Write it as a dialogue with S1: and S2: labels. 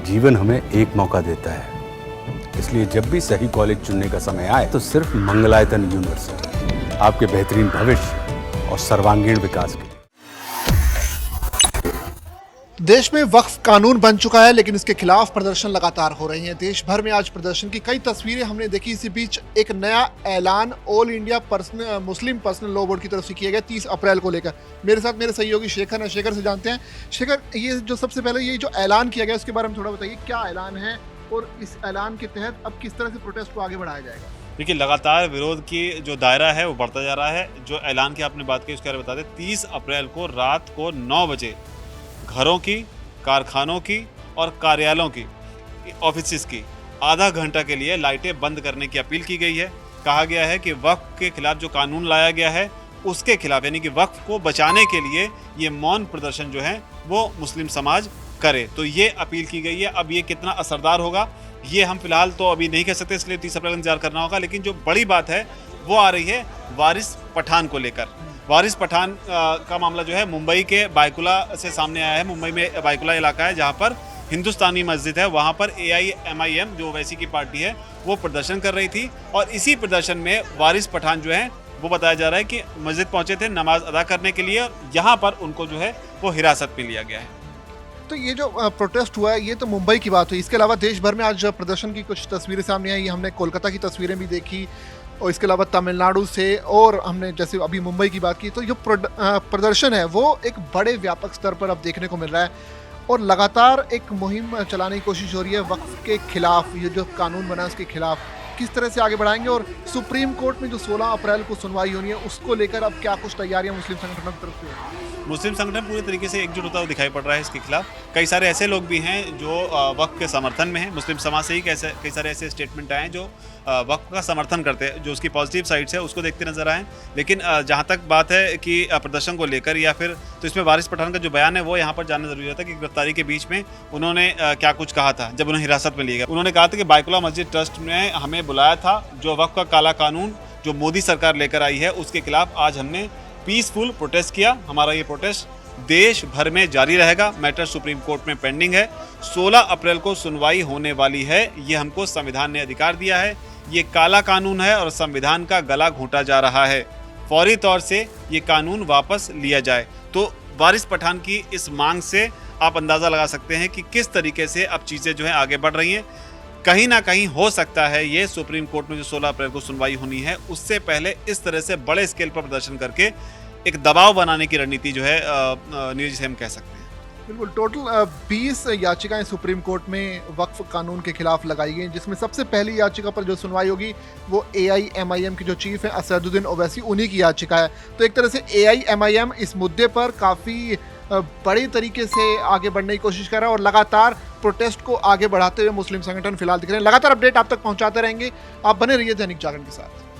S1: जीवन हमें एक मौका देता है, इसलिए जब भी सही कॉलेज चुनने का समय आए तो सिर्फ मंगलायतन यूनिवर्सिटी आपके बेहतरीन भविष्य और सर्वांगीण विकास के लिए।
S2: देश में वक्फ कानून बन चुका है, लेकिन इसके खिलाफ प्रदर्शन लगातार हो रही हैं। देश भर में आज प्रदर्शन की कई तस्वीरें हमने देखी। इसी बीच एक नया ऐलान all India Muslim personal law board की तरफ से किया गया 30 अप्रैल को लेकर। मेरे साथ मेरे सहयोगी शेखर हैं। शेखर से जानते हैं। शेखर, ये जो सबसे पहले ये जो ऐलान किया गया उसके बारे में थोड़ा बताइए, क्या ऐलान है और इस ऐलान के तहत अब किस तरह से प्रोटेस्ट को आगे बढ़ाया जाएगा?
S3: देखिए, लगातार विरोध की जो दायरा है वो बढ़ता जा रहा है। जो ऐलान की आपने बात की उसके बारे में बता दें, 30 अप्रैल को रात को 9 बजे घरों की, कारखानों की और कार्यालयों की, ऑफिसेज की आधा घंटा के लिए लाइटें बंद करने की अपील की गई है। कहा गया है कि वक्फ के खिलाफ जो कानून लाया गया है उसके खिलाफ, यानी कि वक्फ को बचाने के लिए ये मौन प्रदर्शन जो है वो मुस्लिम समाज करे। तो ये अपील की गई है। अब ये कितना असरदार होगा ये हम फिलहाल तो अभी नहीं कह सकते, इसलिए 30 अप्रैल इंतजार करना होगा। लेकिन जो बड़ी बात है वो आ रही है वारिस पठान को लेकर। वारिस पठान का मामला जो है मुंबई के बायकुला से सामने आया है। मुंबई में बायकुला इलाका है जहां पर हिंदुस्तानी मस्जिद है। वहां पर AIMIM जो वैसी की पार्टी है वो प्रदर्शन कर रही थी, और इसी प्रदर्शन में वारिस पठान जो है वो बताया जा रहा है कि मस्जिद पहुंचे थे नमाज अदा करने के लिए, और यहाँ पर उनको जो है वो हिरासत में लिया गया है।
S2: तो ये जो प्रोटेस्ट हुआ है ये तो मुंबई की बात हुई। इसके अलावा देश भर में आज प्रदर्शन की कुछ तस्वीरें सामने आई। हमने कोलकाता की तस्वीरें भी देखी, और इसके अलावा तमिलनाडु से, और हमने जैसे अभी मुंबई की बात की। तो जो प्रदर्शन है वो एक बड़े व्यापक स्तर पर अब देखने को मिल रहा है, और लगातार एक मुहिम चलाने की कोशिश हो रही है वक्फ के खिलाफ। ये जो कानून बना है उसके खिलाफ किस तरह से आगे बढ़ाएंगे, और सुप्रीम कोर्ट में जो 16 अप्रैल को सुनवाई होनी है उसको लेकर अब क्या कुछ तैयारियां मुस्लिम संगठनों की तरफ से हो रही है?
S3: मुस्लिम संगठन पूरी तरीके से एकजुट होता हुआ दिखाई पड़ रहा है इसके खिलाफ। कई सारे ऐसे लोग भी हैं जो वक्फ के समर्थन में हैं। मुस्लिम समाज से ही कई सारे ऐसे स्टेटमेंट आए हैं जो वक्फ का समर्थन करते हैं, जो उसकी पॉजिटिव साइड्स है उसको देखते नजर आए। लेकिन जहाँ तक बात है कि प्रदर्शन को लेकर या फिर, तो इसमें वारिस पठान का जो बयान है वो यहाँ पर जानना जरूरी होता है कि गिरफ्तारी के बीच में उन्होंने क्या कुछ कहा था जब उन्हें हिरासत में लिया गया। उन्होंने कहा था कि बायकुला मस्जिद ट्रस्ट ने हमें बुलाया था, जो वक्फ का काला कानून जो मोदी सरकार लेकर आई है उसके खिलाफ आज हमने पीसफुल प्रोटेस्ट किया। हमारा ये प्रोटेस्ट देश भर में जारी रहेगा। मैटर सुप्रीम कोर्ट में पेंडिंग है। 16 अप्रैल को सुनवाई होने वाली है। ये हमको संविधान ने अधिकार दिया है। ये काला कानून है और संविधान का गला घोंटा जा रहा है। फौरी तौर से ये कानून वापस लिया जाए। तो वारिस पठान की इस मांग से आप अंदाज़ा लगा सकते हैं कि किस तरीके से अब चीज़ें जो हैं आगे बढ़ रही हैं। कहीं ना कहीं हो सकता है ये सुप्रीम कोर्ट में जो 16 अप्रैल को सुनवाई होनी है उससे पहले इस तरह से बड़े स्केल पर प्रदर्शन करके एक दबाव बनाने की रणनीति जो है नीरज से हम कह सकते हैं।
S2: बिल्कुल। टोटल 20 याचिकाएं सुप्रीम कोर्ट में वक्फ कानून के खिलाफ लगाई गई, जिसमें सबसे पहली याचिका पर जो सुनवाई होगी वो AIMIM के जो चीफ है असदुद्दीन ओवैसी, उन्हीं की याचिका है। तो एक तरह से AIMIM इस मुद्दे पर काफ़ी बड़ी तरीके से आगे बढ़ने की कोशिश कर रहा है, और लगातार प्रोटेस्ट को आगे बढ़ाते हुए मुस्लिम संगठन फिलहाल दिख रहे हैं। लगातार अपडेट आप तक पहुंचाते रहेंगे। आप बने रहिए दैनिक जागरण के साथ।